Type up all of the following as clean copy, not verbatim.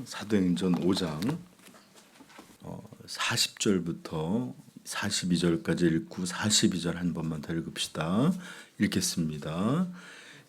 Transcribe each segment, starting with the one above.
사도행전 5장 40절부터 42절까지 읽고 42절 한 번만 더 읽읍시다. 읽겠습니다.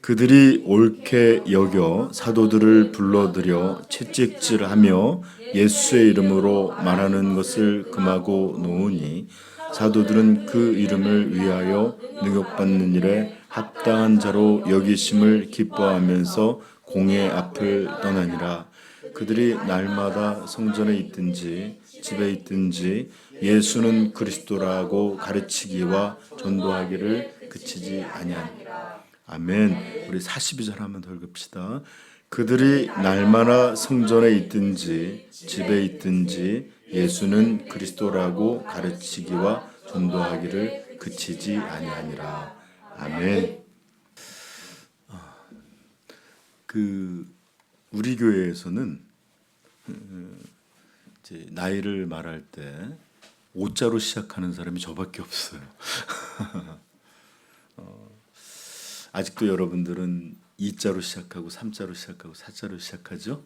그들이 옳게 여겨 사도들을 불러들여 채찍질하며 예수의 이름으로 말하는 것을 금하고 놓으니 사도들은 그 이름을 위하여 능욕받는 일에 합당한 자로 여기심을 기뻐하면서 공회 앞을 떠나니라. 그들이 날마다 성전에 있든지 집에 있든지 예수는 그리스도라고 가르치기와 전도하기를 그치지 아니하니라. 아멘. 우리 42절 한번 더 읽읍시다. 그들이 날마다 성전에 있든지 집에 있든지 예수는 그리스도라고 가르치기와 전도하기를 그치지 아니하니라. 아멘. 우리 교회에서는 이제 나이를 말할 때 5자로 시작하는 사람이 저밖에 없어요. 아직도 여러분들은 2자로 시작하고 3자로 시작하고 4자로 시작하죠.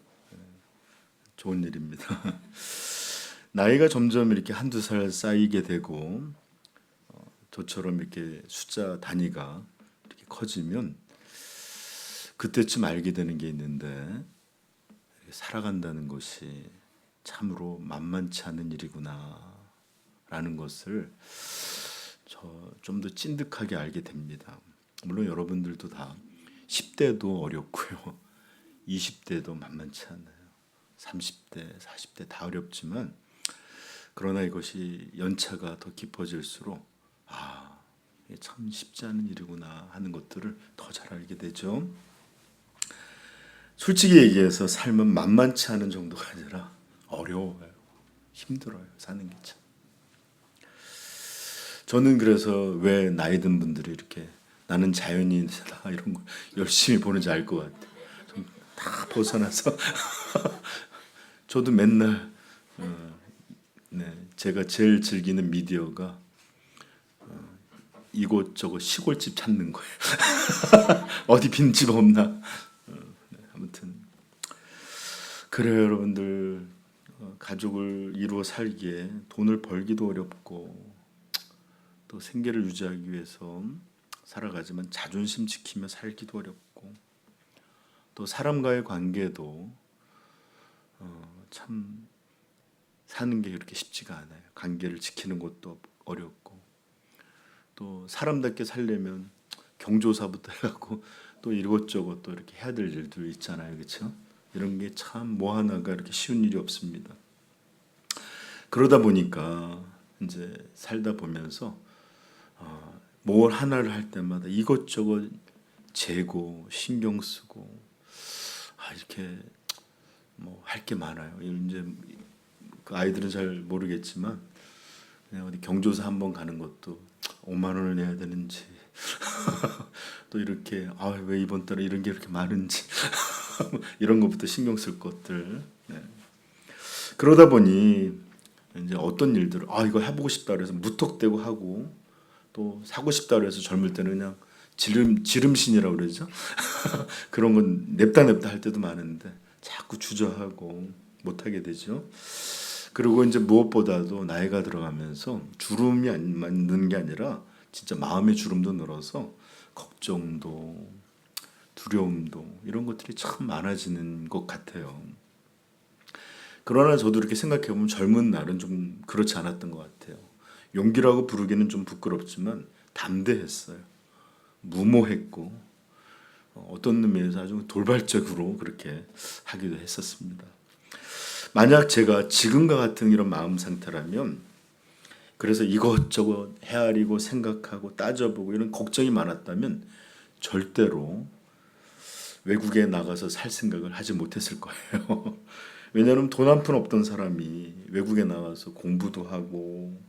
좋은 일입니다. 나이가 점점 이렇게 한두 살 쌓이게 되고 저처럼 이렇게 숫자 단위가 이렇게 커지면 그때쯤 알게 되는 게 있는데 살아간다는 것이 참으로 만만치 않은 일이구나 라는 것을 좀 더 찐득하게 알게 됩니다. 물론 여러분들도 다 10대도 어렵고요. 20대도 만만치 않아요. 30대, 40대 다 어렵지만 그러나 이것이 연차가 더 깊어질수록 이게 참 쉽지 않은 일이구나 하는 것들을 더 잘 알게 되죠. 솔직히 얘기해서 삶은 만만치 않은 정도가 아니라 어려워요. 힘들어요. 사는 게 참. 저는 그래서 왜 나이 든 분들이 이렇게 나는 자연인이다 이런 거 열심히 보는지 알 것 같아요. 좀 다 벗어나서 저도 맨날 제가 제일 즐기는 미디어가 이곳저곳 시골집 찾는 거예요. 어디 빈집 없나. 아무튼 그래요. 여러분들 가족을 이루어 살기에 돈을 벌기도 어렵고 또 생계를 유지하기 위해서 살아가지만 자존심 지키며 살기도 어렵고 또 사람과의 관계도 참 사는 게 그렇게 쉽지가 않아요. 관계를 지키는 것도 어렵고 또 사람답게 살려면 경조사부터 해갖고 또 이것저것 또 이렇게 해야 될 일도 있잖아요. 그렇죠? 이런 게 참 뭐 하나가 이렇게 쉬운 일이 없습니다. 그러다 보니까 이제 살다 보면서 뭘 하나를 할 때마다 이것저것 재고 신경 쓰고 이렇게 뭐 할 게 많아요. 이제 그 아이들은 잘 모르겠지만 그냥 어디 경조사 한번 가는 것도 5만 원을 내야 되는지 또 이렇게 왜 이번 달에 이런 게 이렇게 많은지 이런 것부터 신경 쓸 것들. 그러다 보니 이제 어떤 일들을 이거 해보고 싶다 그래서 무턱대고 하고 또 사고 싶다 그래서 젊을 때는 그냥 지름신이라고 그러죠. 그런 건 냅다 할 때도 많은데 자꾸 주저하고 못하게 되죠. 그리고 이제 무엇보다도 나이가 들어가면서 주름이 안 맞는 게 아니라 진짜 마음의 주름도 늘어서 걱정도 두려움도 이런 것들이 참 많아지는 것 같아요. 그러나 저도 이렇게 생각해보면 젊은 날은 좀 그렇지 않았던 것 같아요. 용기라고 부르기는 좀 부끄럽지만 담대했어요. 무모했고 어떤 의미에서 아주 돌발적으로 그렇게 하기도 했었습니다. 만약 제가 지금과 같은 이런 마음 상태라면 그래서 이것저것 헤아리고 생각하고 따져보고 이런 걱정이 많았다면 절대로 외국에 나가서 살 생각을 하지 못했을 거예요. 왜냐하면 돈 한 푼 없던 사람이 외국에 나가서 공부도 하고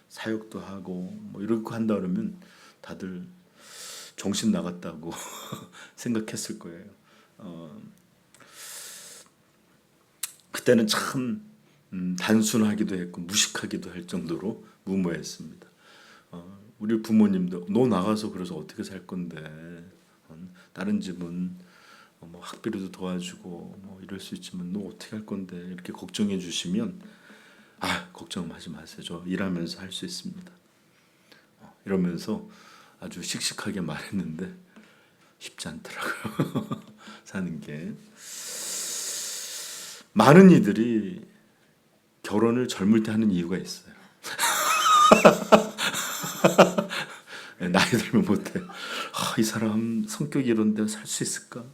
사역도 하고 뭐 이렇게 한다 그러면 다들 정신 나갔다고 생각했을 거예요. 그때는 참 단순하기도 했고 무식하기도 할 정도로 무모했습니다. 우리 부모님도 너 나가서 그래서 어떻게 살 건데 다른 집은 뭐 학비로도 도와주고 뭐 이럴 수 있지만 너 어떻게 할 건데 이렇게 걱정해 주시면 걱정하지 마세요. 저 일하면서 할 수 있습니다. 이러면서 아주 씩씩하게 말했는데 쉽지 않더라고요. 사는 게. 많은 이들이 결혼을 젊을 때 하는 이유가 있어요. 나이 들면 못해. 이 사람 성격이 이런데 살 수 있을까?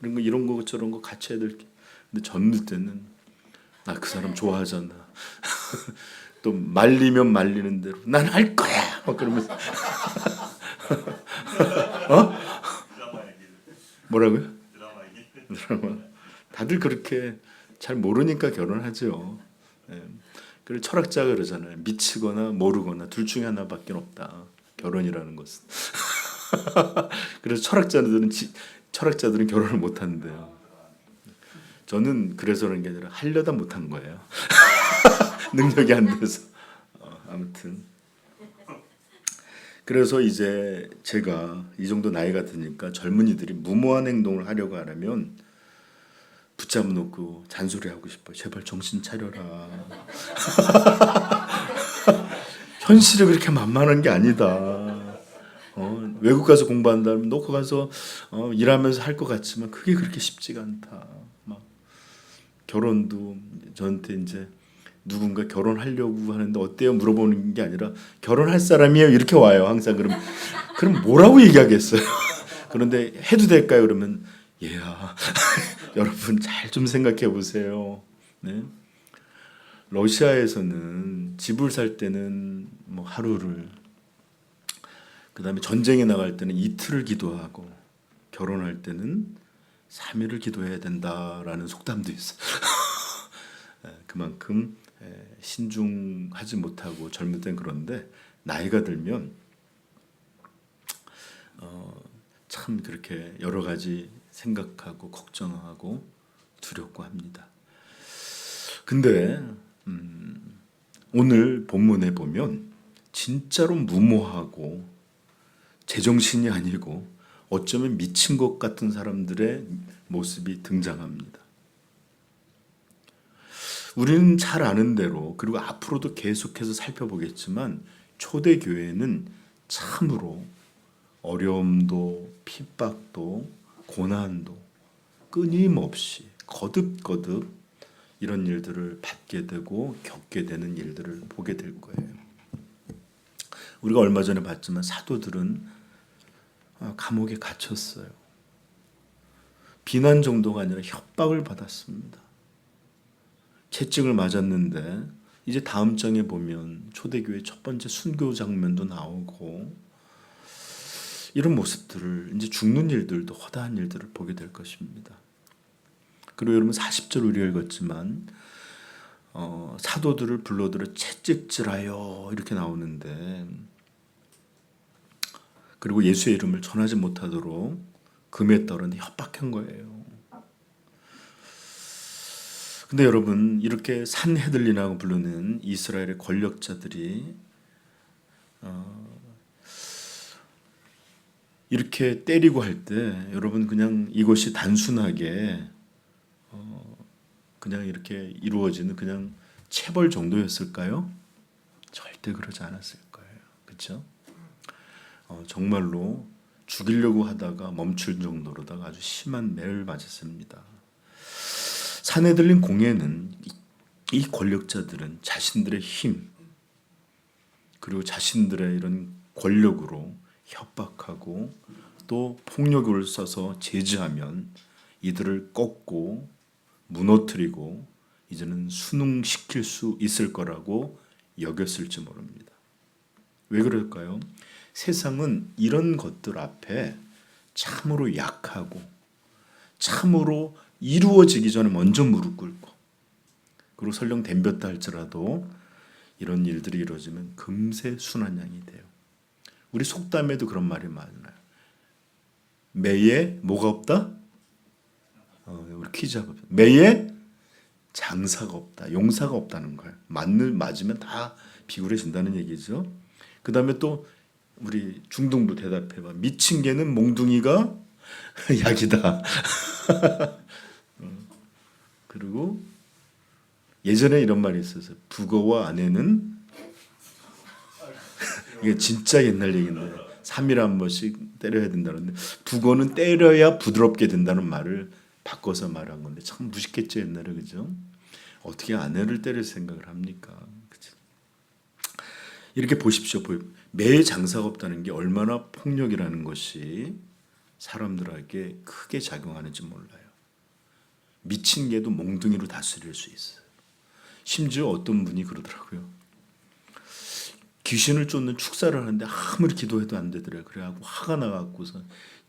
이런 거 저런 거 같이 해야 될 게. 근데 젊을 때는 나 그 사람 좋아하잖아. 또 말리면 말리는 대로 난 할 거야. 막 그러면서 뭐라고요? 드라마. 다들 그렇게 잘 모르니까 결혼하죠. 예. 그리고 철학자가 그러잖아요. 미치거나 모르거나 둘 중에 하나밖에 없다. 결혼이라는 것은. 그래서 철학자들은 결혼을 못 한대요. 저는 그래서 그런 게 아니라 하려다 못한 거예요. 능력이 안 돼서. 아무튼 그래서 이제 제가 이 정도 나이가 드니까 젊은이들이 무모한 행동을 하려고 하려면 붙잡아 놓고 잔소리하고 싶어요. 제발 정신 차려라. 현실이 그렇게 만만한 게 아니다. 외국 가서 공부한다면 놓고 가서 일하면서 할 것 같지만 그게 그렇게 쉽지가 않다. 막 결혼도 저한테 이제 누군가 결혼하려고 하는데 어때요? 물어보는 게 아니라 결혼할 사람이에요? 이렇게 와요. 항상 그럼 뭐라고 얘기하겠어요? 그런데 해도 될까요? 그러면 얘야 여러분 잘 좀 생각해 보세요. 네? 러시아에서는 집을 살 때는 뭐 하루를, 그다음에 전쟁에 나갈 때는 이틀을 기도하고 결혼할 때는 3일을 기도해야 된다라는 속담도 있어요. 그만큼 신중하지 못하고 젊을 땐 그런데 나이가 들면 참 그렇게 여러 가지 생각하고 걱정하고 두렵고 합니다. 근데 오늘 본문에 보면 진짜로 무모하고 제정신이 아니고 어쩌면 미친 것 같은 사람들의 모습이 등장합니다. 우리는 잘 아는 대로, 그리고 앞으로도 계속해서 살펴보겠지만 초대교회는 참으로 어려움도 핍박도 고난도 끊임없이 거듭거듭 이런 일들을 받게 되고 겪게 되는 일들을 보게 될 거예요. 우리가 얼마 전에 봤지만 사도들은 감옥에 갇혔어요. 비난 정도가 아니라 협박을 받았습니다. 채찍을 맞았는데 이제 다음 장에 보면 초대교회 첫 번째 순교 장면도 나오고 이런 모습들을, 이제 죽는 일들도 허다한 일들을 보게 될 것입니다. 그리고 여러분 40절 우리가 읽었지만 사도들을 불러들여 채찍질하여 이렇게 나오는데, 그리고 예수의 이름을 전하지 못하도록 금에 떨어내 협박한 거예요. 근데 여러분 이렇게 산헤들린이라고 부르는 이스라엘의 권력자들이 이렇게 때리고 할 때 여러분 그냥 이것이 단순하게 그냥 이렇게 이루어지는 그냥 체벌 정도였을까요? 절대 그러지 않았을 거예요. 그렇죠? 정말로 죽이려고 하다가 멈출 정도로다가 아주 심한 매를 맞았습니다. 산헤들린 공회는 이 권력자들은 자신들의 힘 그리고 자신들의 이런 권력으로 협박하고 또 폭력을 써서 제지하면 이들을 꺾고 무너뜨리고 이제는 순응시킬 수 있을 거라고 여겼을지 모릅니다. 왜 그럴까요? 세상은 이런 것들 앞에 참으로 약하고 참으로 이루어지기 전에 먼저 무릎 꿇고, 그리고 설령 덤볐다 할지라도 이런 일들이 이루어지면 금세 순한 양이 돼요. 우리 속담에도 그런 말이 많아요. 매에 뭐가 없다? 우리 퀴즈 한번. 매에 장사가 없다, 용사가 없다는 거예요. 맞으면 다 비굴해진다는 얘기죠. 그 다음에 또 우리 중등부 대답해봐. 미친 개는 몽둥이가 약이다. 그리고 예전에 이런 말이 있었어요. 북어와 아내는 이게 진짜 옛날 얘기인데 3일에 한 번씩 때려야 된다는데 북어는 때려야 부드럽게 된다는 말을 바꿔서 말한 건데 참 무식했죠 옛날에 그죠? 어떻게 아내를 때릴 생각을 합니까? 그죠? 이렇게 보십시오. 매 장사가 없다는 게 얼마나 폭력이라는 것이 사람들에게 크게 작용하는지 몰라요. 미친 개도 몽둥이로 다스릴 수 있어요. 심지어 어떤 분이 그러더라고요. 귀신을 쫓는 축사를 하는데 아무리 기도해도 안 되더래요. 그래갖고 화가 나갖고서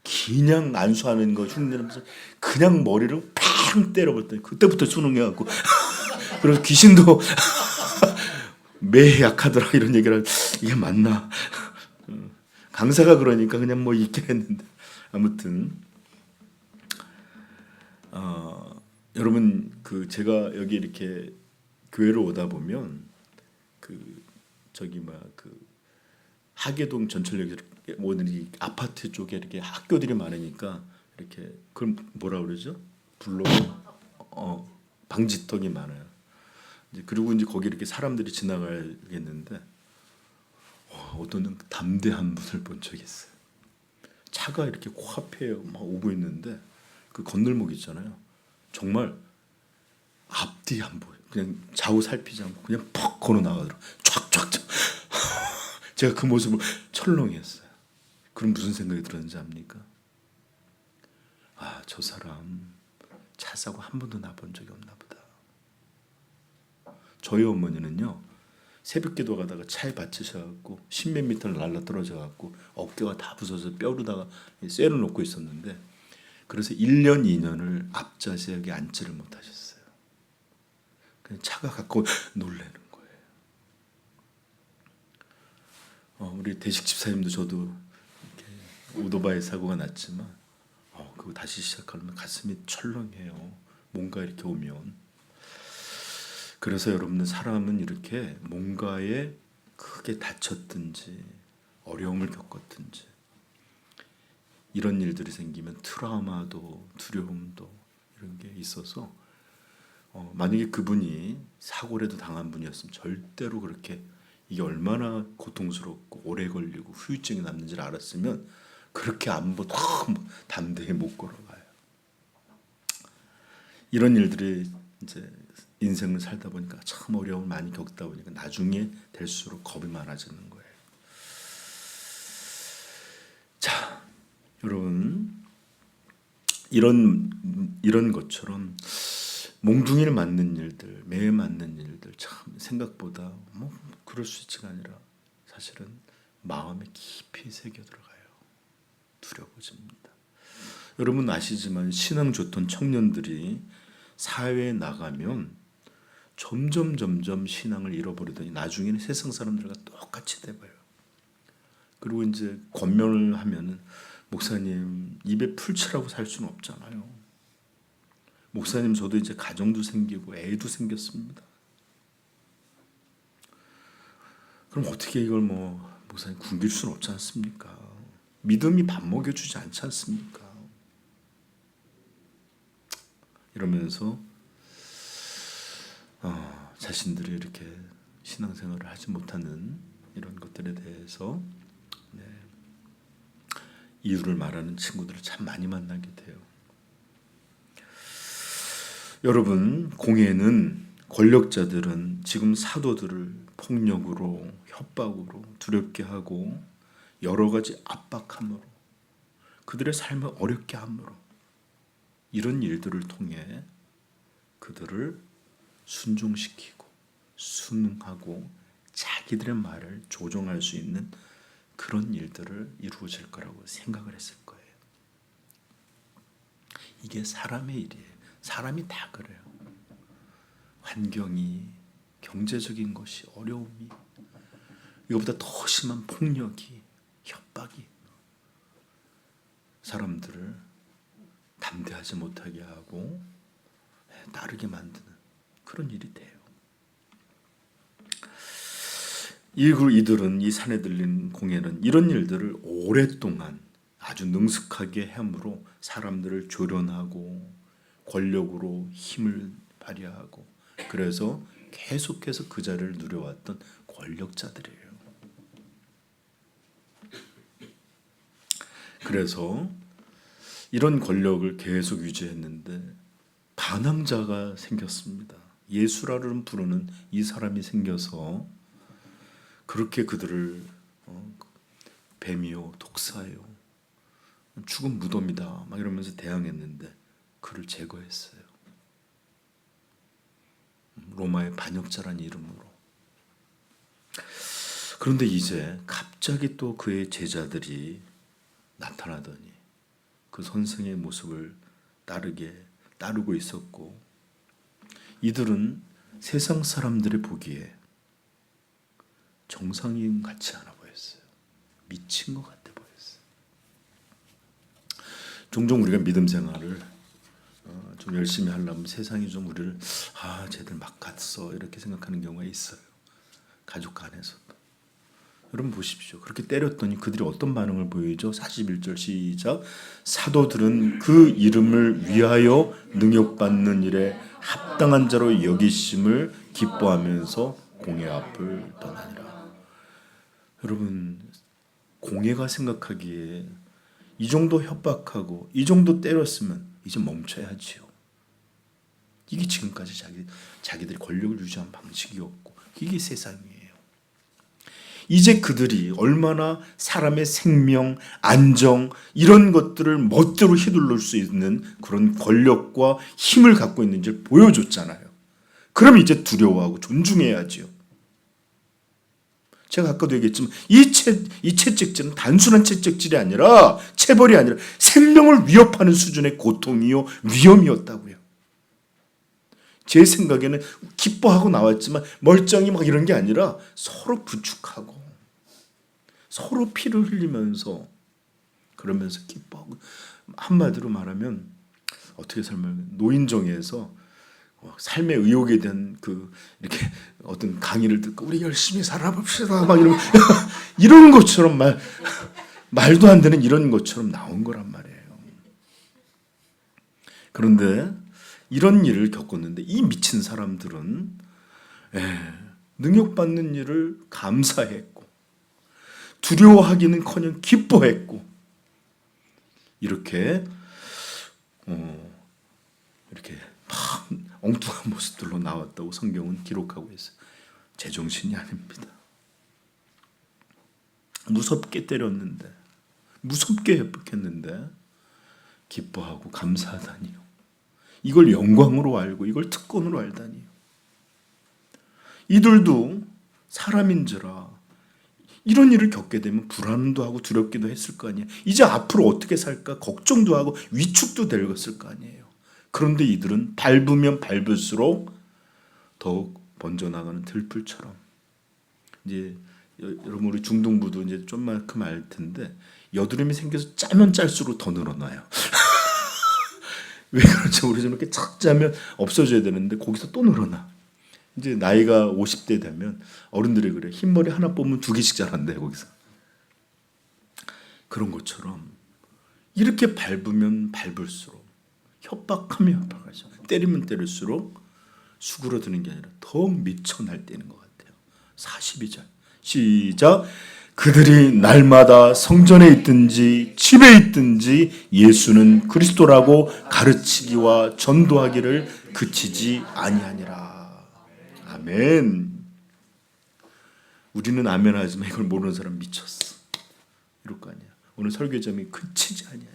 그냥 안수하는 거 흉내내면서 그냥 머리를 팡 때려버렸더니 그때부터 수능해갖고 그래서 귀신도 매 약하더라 이런 얘기를 이게 맞나? 강사가 그러니까 그냥 뭐 있긴 했는데 아무튼 여러분 그 제가 여기 이렇게 교회를 오다 보면 그 저기 그 하계동 전철역 오는 아파트 쪽에 이렇게 학교들이 많으니까 이렇게 그걸 뭐라 그러죠? 불로 방지턱이 많아요. 이제 그리고 이제 거기 이렇게 사람들이 지나가겠는데 어떤 담대한 분을 본 적이 있어요. 차가 이렇게 코앞에 막 오고 있는데 그 건널목 있잖아요. 정말 앞뒤 안 보여. 그냥 좌우 살피지 않고 그냥 퍽 걸어 나가더라고. 촥촥촥. 제가 그 모습을 철렁했어요. 그럼 무슨 생각이 들었는지 압니까? 아, 저 사람 차 사고 한 번도 나본 적이 없나 보다. 저희 어머니는요. 새벽 기도 가다가 차에 받치셔갖고 십몇 미터를 날라 떨어져갖고 어깨가 다 부서져 뼈로다가 쇠를 놓고 있었는데 그래서 1년 2년을 앞좌석에 앉지를 못하셨어요. 그냥 차가 갖고 놀라는 거예요. 우리 대식 집사님도 저도 이렇게 오토바이 사고가 났지만 그거 다시 시작하려면 가슴이 철렁해요. 뭔가 이렇게 오면. 그래서 여러분들 사람은 이렇게 뭔가에 크게 다쳤든지 어려움을 겪었든지 이런 일들이 생기면 트라우마도 두려움도 이런 게 있어서 만약에 그분이 사고라도 당한 분이었으면 절대로 그렇게 이게 얼마나 고통스럽고 오래 걸리고 후유증이 남는지를 알았으면 그렇게 담대히 못 걸어가요. 이런 일들이 이제 인생을 살다 보니까 참 어려움을 많이 겪다 보니까 나중에 될수록 겁이 많아지는 거예요. 자, 여러분 이런 것처럼 몽둥이를 맞는 일들, 매에 맞는 일들 참 생각보다 뭐 그럴 수 있지가 아니라 사실은 마음에 깊이 새겨 들어가요. 두려워집니다. 여러분 아시지만 신앙 좋던 청년들이 사회에 나가면 점점 신앙을 잃어버리더니 나중에는 세상 사람들과 똑같이 돼버려요. 그리고 이제 권면을 하면은 목사님 입에 풀칠하고 살 수는 없잖아요. 목사님 저도 이제 가정도 생기고 애도 생겼습니다. 그럼 어떻게 이걸 목사님 굶길 수는 없지 않습니까? 믿음이 밥 먹여주지 않지 않습니까? 이러면서 자신들이 이렇게 신앙생활을 하지 못하는 이런 것들에 대해서 이유를 말하는 친구들을 참 많이 만나게 돼요. 여러분, 공예는 권력자들은 지금 사도들을 폭력으로 협박으로 두렵게 하고 여러 가지 압박함으로 그들의 삶을 어렵게 함으로 이런 일들을 통해 그들을 순종시키고 순응하고 자기들의 말을 조종할 수 있는 그런 일들을 이루어질 거라고 생각을 했을 거예요. 이게 사람의 일이에요. 사람이 다 그래요. 환경이, 경제적인 것이, 어려움이, 이거보다 더 심한 폭력이, 협박이 사람들을 담대하지 못하게 하고 따르게 만드는 그런 일이 돼요. 이들은 이 산에 들린 공예는 이런 일들을 오랫동안 아주 능숙하게 함으로 사람들을 조련하고 권력으로 힘을 발휘하고, 그래서 계속해서 그 자리를 누려왔던 권력자들이에요. 그래서 이런 권력을 계속 유지했는데 반항자가 생겼습니다. 예수라는 부르는 이 사람이 생겨서 그렇게 그들을 뱀이요, 독사요, 죽은 무덤이다 막 이러면서 대항했는데 그를 제거했어요. 로마의 반역자란 이름으로. 그런데 이제 갑자기 또 그의 제자들이 나타나더니 그 선생의 모습을 따르고 있었고, 이들은 세상 사람들이 보기에 정상인 같지 않아 보였어요. 미친 것 같아 보였어요. 종종 우리가 믿음 생활을 좀 열심히 하려면 세상이 좀 우리를 쟤들 막 갔어 이렇게 생각하는 경우가 있어요. 가족 간에서도. 여러분 보십시오. 그렇게 때렸더니 그들이 어떤 반응을 보이죠? 41절 시작. 사도들은 그 이름을 위하여 능욕받는 일에 합당한 자로 여기심을 기뻐하면서 공회 앞을 떠나니라. 여러분, 공회가 생각하기에 이 정도 협박하고 이 정도 때렸으면 이제 멈춰야지요. 이게 지금까지 자기들이 권력을 유지한 방식이었고, 이게 세상이에요. 이제 그들이 얼마나 사람의 생명, 안정 이런 것들을 멋대로 휘둘릴 수 있는 그런 권력과 힘을 갖고 있는지를 보여줬잖아요. 그럼 이제 두려워하고 존중해야지요. 제가 아까도 얘기했지만 이 채찍질은 단순한 채찍질이 아니라, 체벌이 아니라 생명을 위협하는 수준의 고통이요, 위험이었다고요. 제 생각에는 기뻐하고 나왔지만 멀쩡히 막 이런 게 아니라 서로 부축하고 서로 피를 흘리면서 그러면서 기뻐하고, 한마디로 말하면 어떻게 설명하면 노인정에서 삶의 의욕에 대한 이렇게 어떤 강의를 듣고 우리 열심히 살아봅시다 막 이런 것처럼 말도 안 되는 이런 것처럼 나온 거란 말이에요. 그런데 이런 일을 겪었는데 이 미친 사람들은 능욕받는 일을 감사했고 두려워하기는커녕 기뻐했고, 이렇게 막 엉뚱한 모습들로 나왔다고 성경은 기록하고 있어요. 제정신이 아닙니다. 무섭게 때렸는데, 무섭게 협박했는데 기뻐하고 감사하다니요. 이걸 영광으로 알고 이걸 특권으로 알다니요. 이들도 사람인지라 이런 일을 겪게 되면 불안도 하고 두렵기도 했을 거 아니에요. 이제 앞으로 어떻게 살까 걱정도 하고 위축도 되었을 거 아니에요. 그런데 이들은 밟으면 밟을수록 더욱 번져나가는 들불처럼, 이제 여러분 우리 중등부도 이제 좀만큼 알 텐데 여드름이 생겨서 짜면 짤수록 더 늘어나요. 왜 그렇죠? 우리 좀 이렇게 착 짜면 없어져야 되는데 거기서 또 늘어나. 이제 나이가 50대 되면 어른들이 그래. 흰머리 하나 뽑으면 2개씩 자란대 거기서. 그런 것처럼 이렇게 밟으면 밟을수록, 협박하면 협박하죠. 때리면 때릴수록 수그러드는 게 아니라 더 미쳐 날뛰는 것 같아요. 42절 시작. 그들이 날마다 성전에 있든지 집에 있든지 예수는 그리스도라고 가르치기와 전도하기를 그치지 아니하니라. 아멘. 우리는 아멘 하지만 이걸 모르는 사람 미쳤어 이럴 거 아니야. 오늘 설교점이 그치지 아니하니라.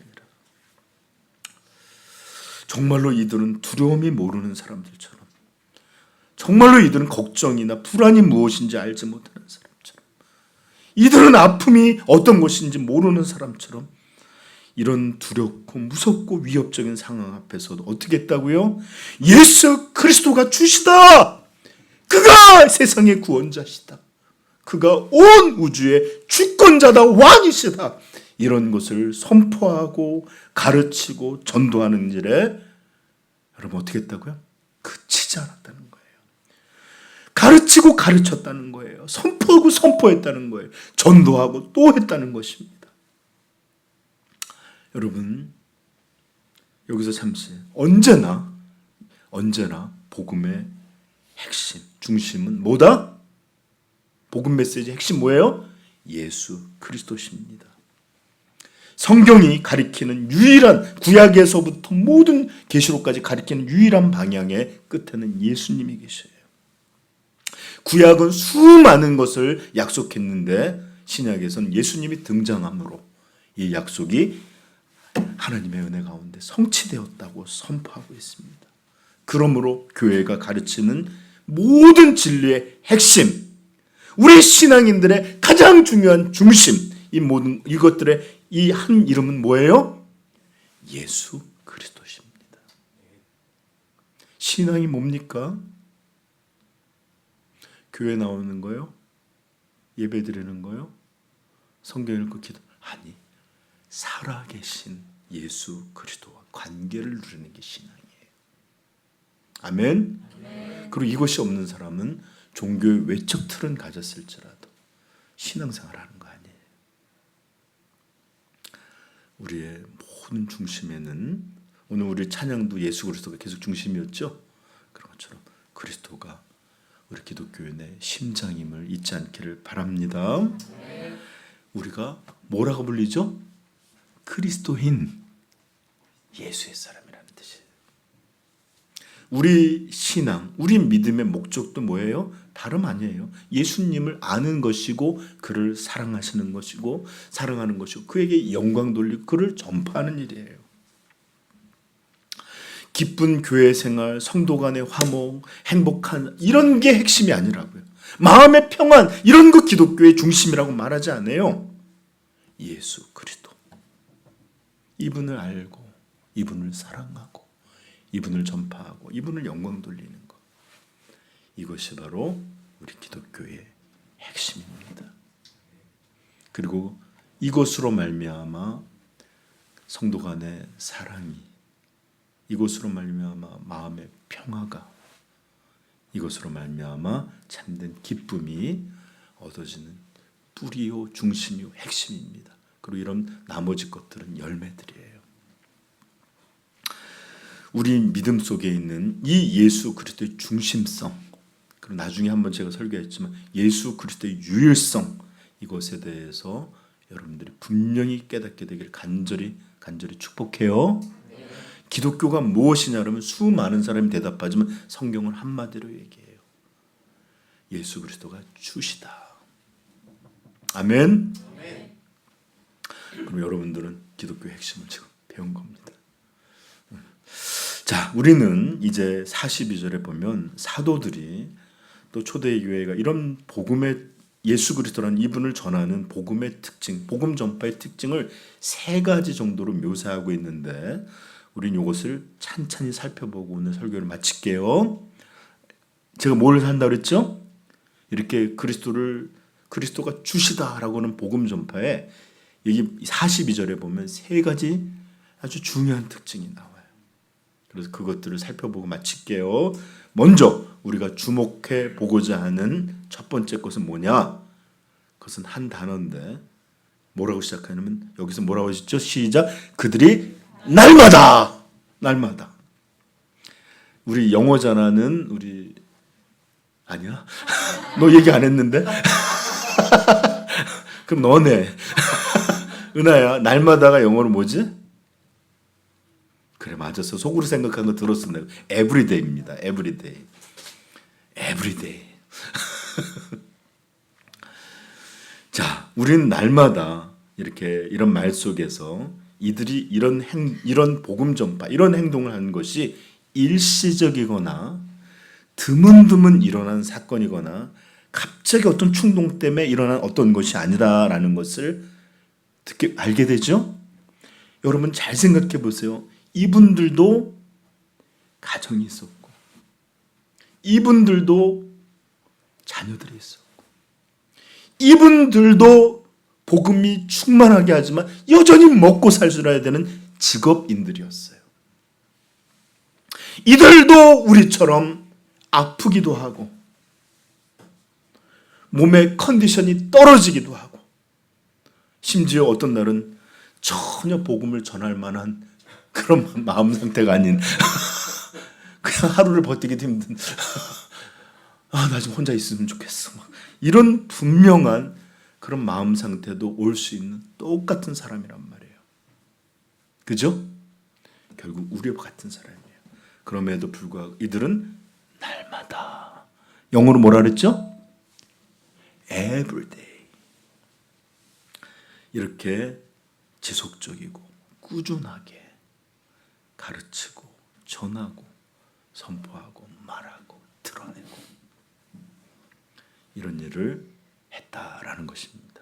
정말로 이들은 두려움이 모르는 사람들처럼, 정말로 이들은 걱정이나 불안이 무엇인지 알지 못하는 사람처럼, 이들은 아픔이 어떤 것인지 모르는 사람처럼 이런 두렵고 무섭고 위협적인 상황 앞에서도 어떻게 했다고요? 예수 그리스도가 주시다. 그가 세상의 구원자시다. 그가 온 우주의 주권자다. 왕이시다. 이런 것을 선포하고 가르치고 전도하는 일에 여러분 어떻게 했다고요? 그치지 않았다는 거예요. 가르치고 가르쳤다는 거예요. 선포하고 선포했다는 거예요. 전도하고 또 했다는 것입니다. 여러분, 여기서 잠시 언제나 복음의 핵심, 중심은 뭐다? 복음 메시지의 핵심 뭐예요? 예수 그리스도십니다. 성경이 가리키는 유일한, 구약에서부터 모든 계시록까지 가리키는 유일한 방향의 끝에는 예수님이 계셔요. 구약은 수많은 것을 약속했는데 신약에서는 예수님이 등장함으로 이 약속이 하나님의 은혜 가운데 성취되었다고 선포하고 있습니다. 그러므로 교회가 가르치는 모든 진리의 핵심, 우리 신앙인들의 가장 중요한 중심, 이 모든 이것들의 이 한 이름은 뭐예요? 예수 그리스도십니다. 신앙이 뭡니까? 교회 나오는 거요? 예배 드리는 거요? 성경 읽고 기도? 아니, 살아계신 예수 그리스도와 관계를 누리는 게 신앙이에요. 아멘? 그리고 이것이 없는 사람은 종교의 외적 틀은 가졌을지라도 신앙생활하는 거 아니에요. 우리의 모든 중심에는, 오늘 우리 찬양도 예수 그리스도가 계속 중심이었죠? 그런 것처럼 그리스도가 우리 기독교인의 심장임을 잊지 않기를 바랍니다. 우리가 뭐라고 불리죠? 그리스도인, 예수의 사람이라는 뜻이에요. 우리 신앙, 우리 믿음의 목적도 뭐예요? 다름 아니에요. 예수님을 아는 것이고 그를 사랑하시는 것이고 사랑하는 것이고 그에게 영광 돌리고 그를 전파하는 일이에요. 기쁜 교회 생활, 성도 간의 화목, 행복한 이런 게 핵심이 아니라고요. 마음의 평안, 이런 거 기독교의 중심이라고 말하지 않아요. 예수 그리스도, 이분을 알고 이분을 사랑하고 이분을 전파하고 이분을 영광 돌리는 것, 이것이 바로 우리 기독교의 핵심입니다. 그리고 이것으로 말미암아 성도 간의 사랑이, 이것으로 말미암아 마음의 평화가, 이것으로 말미암아 참된 기쁨이 얻어지는 뿌리요 중심이요 핵심입니다. 그리고 이런 나머지 것들은 열매들이에요. 우리 믿음 속에 있는 이 예수 그리스도의 중심성, 그리고 나중에 한번 제가 설교했지만 예수 그리스도의 유일성, 이것에 대해서 여러분들이 분명히 깨닫게 되기를 간절히 축복해요. 기독교가 무엇이냐면 수많은 사람이 대답하지만 성경은 한마디로 얘기해요. 예수 그리스도가 주시다. 아멘. 그럼 여러분들은 기독교의 핵심을 지금 배운 겁니다. 자, 우리는 이제 42절에 보면 사도들이 또 초대의 교회가 이런 복음의 예수 그리스도라는 이분을 전하는 복음의 특징, 복음 전파의 특징을 3가지 정도로 묘사하고 있는데 우리는 이것을 찬찬히 살펴보고 오늘 설교를 마칠게요. 제가 뭘 한다고 그랬죠? 이렇게 그리스도가 주시다라고는 복음 전파에 여기 42절에 보면 3가지 아주 중요한 특징이 나와요. 그래서 그것들을 살펴보고 마칠게요. 먼저 우리가 주목해 보고자 하는 첫 번째 것은 뭐냐? 그것은 한 단어인데 뭐라고 시작하냐면 여기서 뭐라고 하셨죠? 시작. 그들이 날마다. 우리 영어 잘하는 우리 아니야? 너 얘기 안 했는데? 그럼 너네. 은하야, 날마다가 영어로 뭐지? 그래, 맞았어. 속으로 생각한 거 들었어. 내가. everyday입니다. everyday. 자, 우리는 날마다 이런 말 속에서 이들이 이런 복음 전파, 이런 행동을 하는 것이 일시적이거나 드문드문 일어난 사건이거나 갑자기 어떤 충동 때문에 일어난 어떤 것이 아니다라는 것을 알게 되죠? 여러분 잘 생각해 보세요. 이분들도 가정이 있었고 이분들도 자녀들이 있었고 이분들도 복음이 충만하게 하지만 여전히 먹고 살수라야 되는 직업인들이었어요. 이들도 우리처럼 아프기도 하고 몸의 컨디션이 떨어지기도 하고 심지어 어떤 날은 전혀 복음을 전할 만한 그런 마음 상태가 아닌 그냥 하루를 버티기도 힘든 나 좀 혼자 있으면 좋겠어. 막 이런 분명한 그런 마음 상태도 올 수 있는 똑같은 사람이란 말이에요. 그죠? 결국 우리와 같은 사람이에요. 그럼에도 불구하고 이들은 날마다, 영어로 뭐라 그랬죠? Every day. 이렇게 지속적이고 꾸준하게 가르치고 전하고 선포하고 말하고 드러내고 이런 일을 했다라는 것입니다.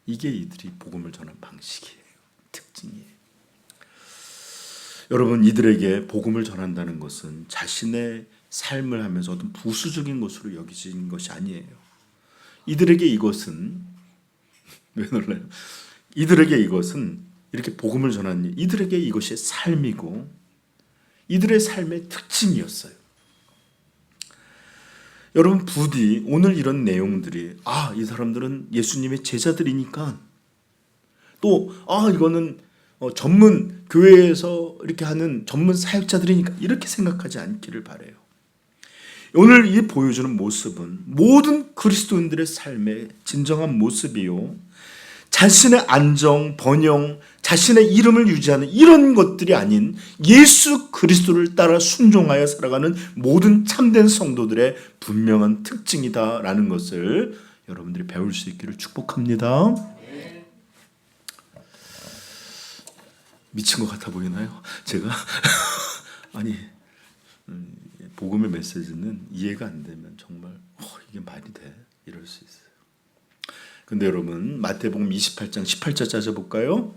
이게 이들이 복음을 전한 방식이에요. 특징이에요. 여러분, 이들에게 복음을 전한다는 것은 자신의 삶을 하면서 어떤 부수적인 것으로 여기진 것이 아니에요. 이들에게 이것은 왜 놀라요? 이들에게 이것은 이렇게 복음을 전하는 일, 이들에게 이것이 삶이고 이들의 삶의 특징이었어요. 여러분, 부디 오늘 이런 내용들이 이 사람들은 예수님의 제자들이니까 또 이거는 전문 교회에서 이렇게 하는 전문 사역자들이니까 이렇게 생각하지 않기를 바라요. 오늘 이 보여주는 모습은 모든 그리스도인들의 삶의 진정한 모습이요, 자신의 안정, 번영, 자신의 이름을 유지하는 이런 것들이 아닌 예수 그리스도를 따라 순종하여 살아가는 모든 참된 성도들의 분명한 특징이다라는 것을 여러분들이 배울 수 있기를 축복합니다. 미친 것 같아 보이나요? 제가 아니, 복음의 메시지는 이해가 안 되면 정말 이게 말이 돼? 이럴 수 있어요. 근데 여러분, 마태복음 28장 18절 찾아볼까요?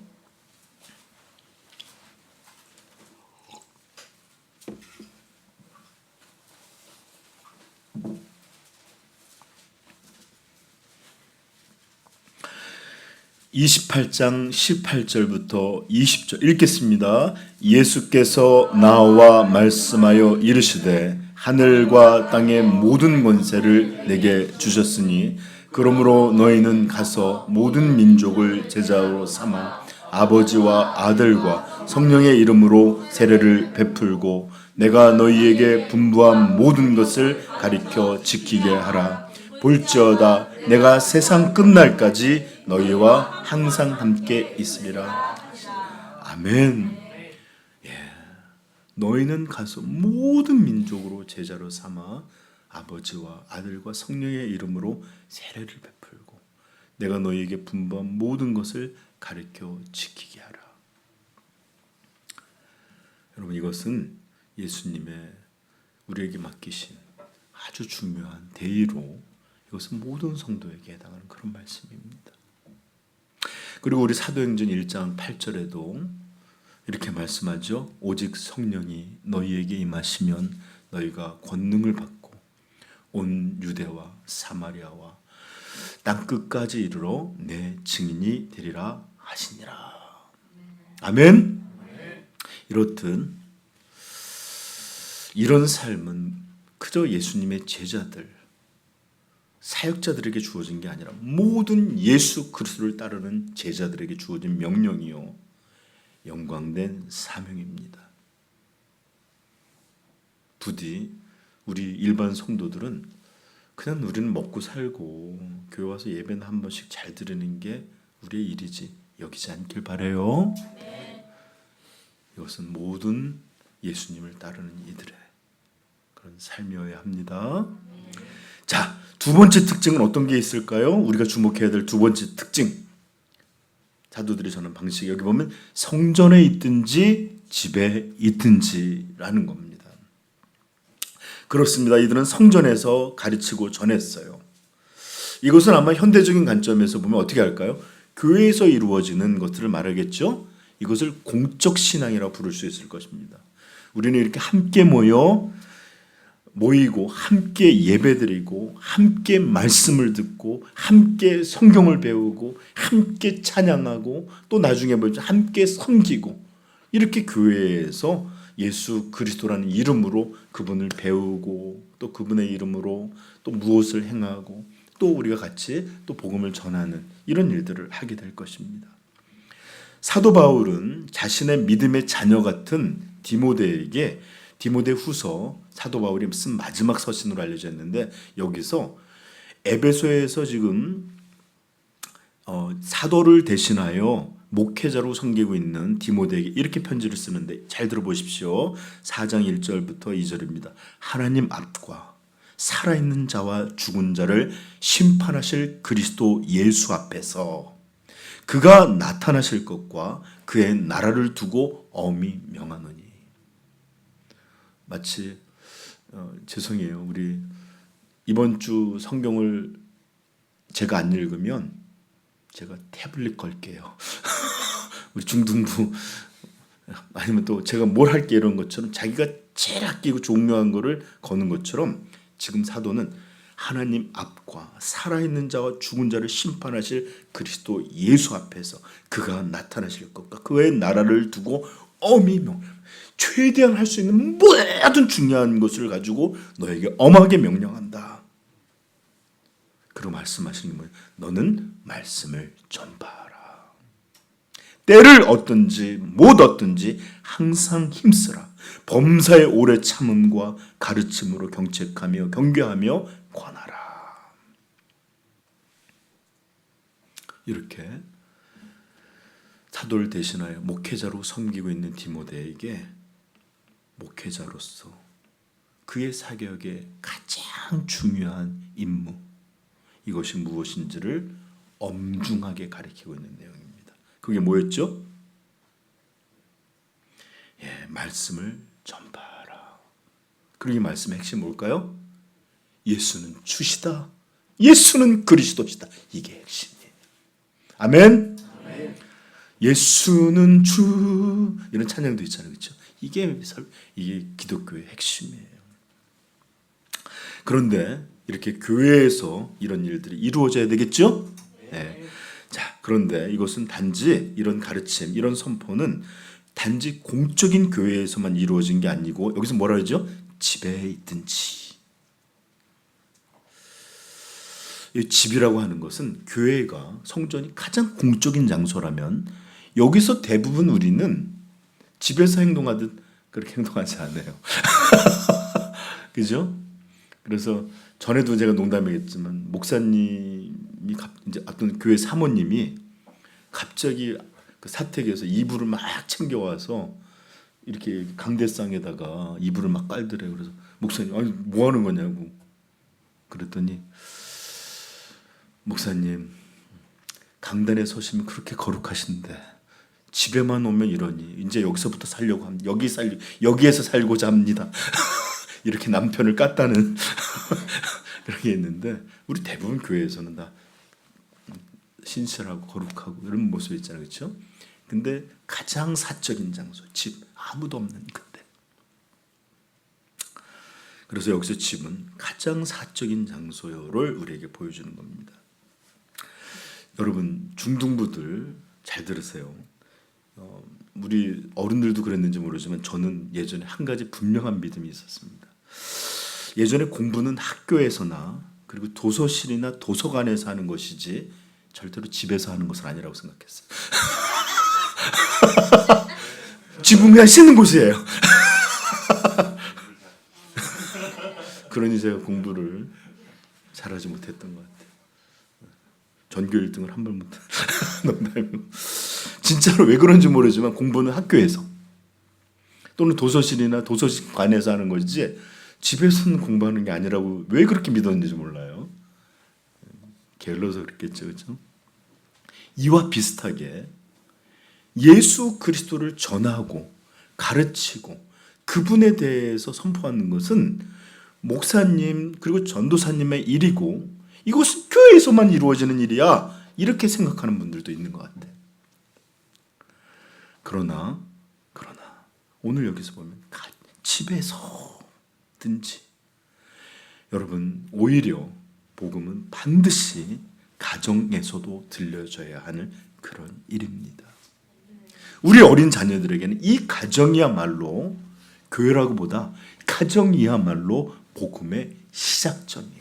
(28장) 18절부터 20절 읽겠습니다. 예수께서 나와 말씀하여 이르시되 하늘과 땅의 모든 권세를 내게 주셨으니 그러므로 너희는 가서 모든 민족을 제자로 삼아 아버지와 아들과 성령의 이름으로 세례를 베풀고 내가 너희에게 분부한 모든 것을 가리켜 지키게 하라. 볼지어다 내가 세상 끝날까지 너희와 항상 함께 있으리라. 아멘. 너희는 가서 모든 민족으로 제자로 삼아 아버지와 아들과 성령의 이름으로 세례를 베풀고 내가 너희에게 분부한 모든 것을 가르쳐 지키게 하라. 여러분, 이것은 예수님의 우리에게 맡기신 아주 중요한 대의로 이것은 모든 성도에게 해당하는 그런 말씀입니다. 그리고 우리 사도행전 1장 8절에도 이렇게 말씀하죠. 오직 성령이 너희에게 임하시면 너희가 권능을 받고 온 유대와 사마리아와 땅끝까지 이르러 내 증인이 되리라 하시니라. 아멘. 이렇듯 이런 삶은 그저 예수님의 제자들, 사역자들에게 주어진 게 아니라 모든 예수 그리스도를 따르는 제자들에게 주어진 명령이요, 영광된 사명입니다. 부디 우리 일반 성도들은 그냥 우리는 먹고 살고 교회 와서 예배는 한 번씩 잘 드리는 게 우리의 일이지 여기지 않길 바라요. 이것은 모든 예수님을 따르는 이들의 그런 삶이어야 합니다. 자, 두 번째 특징은 어떤 게 있을까요? 우리가 주목해야 될 두 번째 특징, 사도들이 전한 방식, 여기 보면 성전에 있든지 집에 있든지라는 겁니다. 그렇습니다. 이들은 성전에서 가르치고 전했어요. 이것은 아마 현대적인 관점에서 보면 어떻게 할까요? 교회에서 이루어지는 것들을 말하겠죠. 이것을 공적 신앙이라고 부를 수 있을 것입니다. 우리는 이렇게 함께 모이고 함께 예배드리고 함께 말씀을 듣고 함께 성경을 배우고 함께 찬양하고 또 나중에 보면 함께 섬기고 이렇게 교회에서 예수 그리스도라는 이름으로 그분을 배우고 또 그분의 이름으로 또 무엇을 행하고 또 우리가 같이 또 복음을 전하는 이런 일들을 하게 될 것입니다. 사도 바울은 자신의 믿음의 자녀 같은 디모데에게 디모데후서 사도 바울이 쓴 마지막 서신으로 알려져 있는데 여기서 에베소에서 지금 사도를 대신하여 목회자로 섬기고 있는 디모데에게 이렇게 편지를 쓰는데 잘 들어보십시오. 4장 1절부터 2절입니다. 하나님 앞과 살아있는 자와 죽은 자를 심판하실 그리스도 예수 앞에서 그가 나타나실 것과 그의 나라를 두고 엄히 명하노니. 마치 죄송해요. 우리 이번 주 성경을 제가 안 읽으면 제가 태블릿 걸게요. 우리 중등부 아니면 또 제가 뭘 할게 이런 것처럼 자기가 제일 아끼고 중요한 거를 거는 것처럼 지금 사도는 하나님 앞과 살아있는 자와 죽은 자를 심판하실 그리스도 예수 앞에서 그가 나타나실 것과 그의 나라를 두고 엄히 최대한 할 수 있는 모든 중요한 것을 가지고 너에게 엄하게 명령한다. 그리고 말씀하시는 게 뭐예요? 너는 말씀을 전파하라. 때를 얻든지 못 얻든지 항상 힘쓰라. 범사의 오래 참음과 가르침으로 경책하며 경계하며 권하라. 이렇게 사도를 대신하여 목회자로 섬기고 있는 디모데에게 목회자로서 그의 사역의 가장 중요한 임무, 이것이 무엇인지를 엄중하게 가리키고 있는 내용입니다. 그게 뭐였죠? 말씀을 전파하라. 그리고 이 말씀의 핵심이 뭘까요? 예수는 주시다. 예수는 그리스도시다. 이게 핵심이에요. 아멘. 예수는 주, 이런 찬양도 있잖아요, 그렇죠? 이게 기독교의 핵심이에요. 그런데 이렇게 교회에서 이런 일들이 이루어져야 되겠죠? 네. 자, 그런데 이것은 단지 이런 가르침, 이런 선포는 단지 공적인 교회에서만 이루어진 게 아니고 여기서 뭐라 그러죠? 집에 있든지. 이 집이라고 하는 것은 교회가 성전이 가장 공적인 장소라면 여기서 대부분 우리는 집에서 행동하듯 그렇게 행동하지 않아요. 그죠? 그래서 전에도 제가 농담이겠지만 목사님이 이제 어떤 교회 사모님이 갑자기 그 사택에서 이불을 막 챙겨와서 이렇게 강대상에다가 이불을 막 깔더래요. 그래서 목사님, 아니 뭐 하는 거냐고 그랬더니 목사님 강단에 서시면 그렇게 거룩하신데 집에만 오면 이러니 이제 여기서부터 살려고 합니다. 여기에서 살고자 합니다. 이렇게 남편을 깠다는 그렇게 했는데 우리 대부분 교회에서는 다 신실하고 거룩하고 이런 모습이 있잖아요, 그렇죠? 근데 가장 사적인 장소, 집, 아무도 없는 그때. 그래서 여기서 집은 가장 사적인 장소를 우리에게 보여주는 겁니다. 여러분 중등부들 잘 들으세요. 우리 어른들도 그랬는지 모르지만 저는 예전에 한 가지 분명한 믿음이 있었습니다. 예전에 공부는 학교에서나 그리고 도서실이나 도서관에서 하는 것이지 절대로 집에서 하는 것은 아니라고 생각했어요. 집은 그냥 씻는 곳이에요. 그러니 제가 공부를 잘하지 못했던 것 같아요. 전교 1등을 한 번 못해. 농담이고. 진짜로 왜 그런지 모르지만 공부는 학교에서 또는 도서실이나 도서관에서 하는 거지 집에서는 공부하는 게 아니라고 왜 그렇게 믿었는지 몰라요. 게을러서 그랬겠죠, 그렇죠? 이와 비슷하게 예수 그리스도를 전하고 가르치고 그분에 대해서 선포하는 것은 목사님 그리고 전도사님의 일이고 이것은 교회에서만 이루어지는 일이야 이렇게 생각하는 분들도 있는 것 같아요. 그러나 오늘 여기서 보면 집에서든지 여러분 오히려 복음은 반드시 가정에서도 들려져야 하는 그런 일입니다. 우리 어린 자녀들에게는 이 가정이야말로 교회라고보다 가정이야말로 복음의 시작점이에요.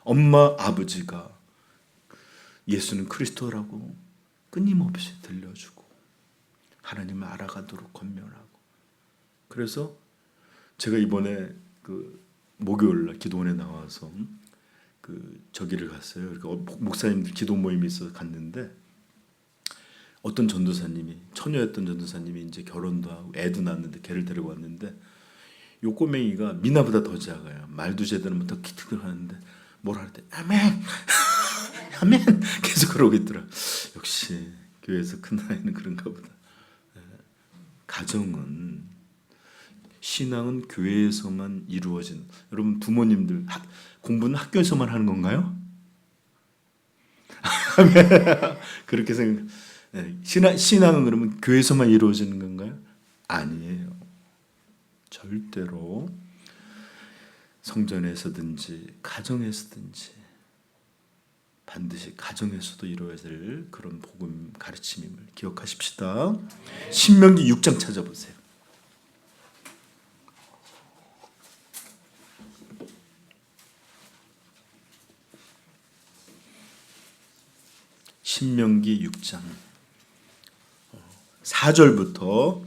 엄마 아버지가 예수는 그리스도라고 끊임없이 들려주고 하나님을 알아가도록 권면하고. 그래서 제가 이번에 그 목요일날 기도원에 나와서 그 저기를 갔어요. 그러니까 목사님들 기도 모임이 있어서 갔는데 어떤 전도사님이, 처녀였던 전도사님이 이제 결혼도 하고 애도 낳았는데 걔를 데리고 왔는데 요 꼬맹이가 미나보다 더 작아요. 말도 제대로 못하고 기특을 하는데 뭐라 할 때 아멘 아멘 계속 그러고 있더라. 역시 교회에서 큰 아이는 그런가 보다. 가정은, 신앙은 교회에서만 이루어지는, 여러분 부모님들 공부는 학교에서만 하는 건가요? 그렇게 생각. 신앙은 그러면 교회에서만 이루어지는 건가요? 아니에요. 절대로 성전에서든지 가정에서든지 반드시 가정에서도 이루어야 될 그런 복음 가르침임을 기억하십시다. 신명기 6장 찾아보세요. 신명기 6장 4절부터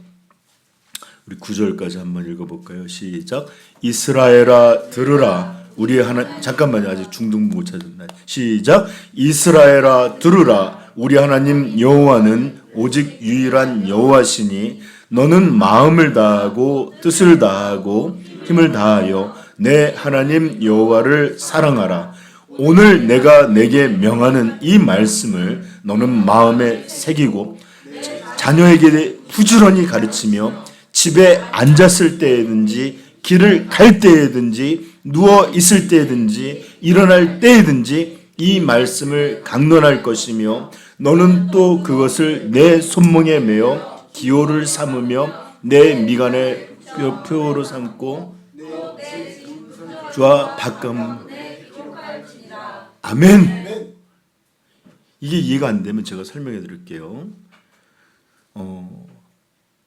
우리 9절까지 한번 읽어볼까요? 시작. 이스라엘아 들으라. 우리 하나, 잠깐만요. 아직 중등부 못 찾았나요? 시작. 이스라엘아 들으라. 우리 하나님 여호와는 오직 유일한 여호와시니 너는 마음을 다하고 뜻을 다하고 힘을 다하여 내 하나님 여호와를 사랑하라. 오늘 내가 내게 명하는 이 말씀을 너는 마음에 새기고 자녀에게 부지런히 가르치며 집에 앉았을 때에든지 길을 갈 때에든지 누워 있을 때에든지 일어날 때에든지 이 말씀을 강론할 것이며 너는 또 그것을 내 손목에 매어 기호를 삼으며 내 미간의 표어로 삼고 주와 바감. 아멘. 이게 이해가 안 되면 제가 설명해 드릴게요.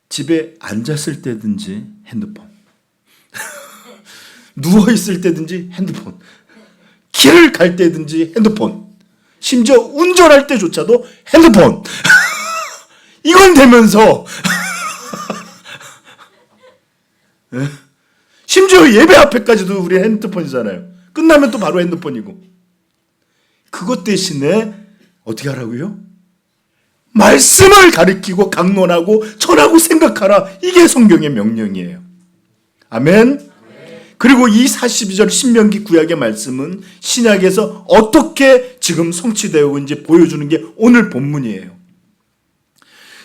집에 앉았을 때든지 핸드폰, 누워 있을 때든지 핸드폰, 길을 갈 때든지 핸드폰, 심지어 운전할 때조차도 핸드폰. 이건 되면서 심지어 예배 앞에까지도 우리 핸드폰이잖아요. 끝나면 또 바로 핸드폰이고. 그것 대신에 어떻게 하라고요? 말씀을 가리키고 강론하고 전하고 생각하라. 이게 성경의 명령이에요. 아멘. 그리고 이 42절 신명기 구약의 말씀은 신약에서 어떻게 지금 성취되고 있는지 보여주는 게 오늘 본문이에요.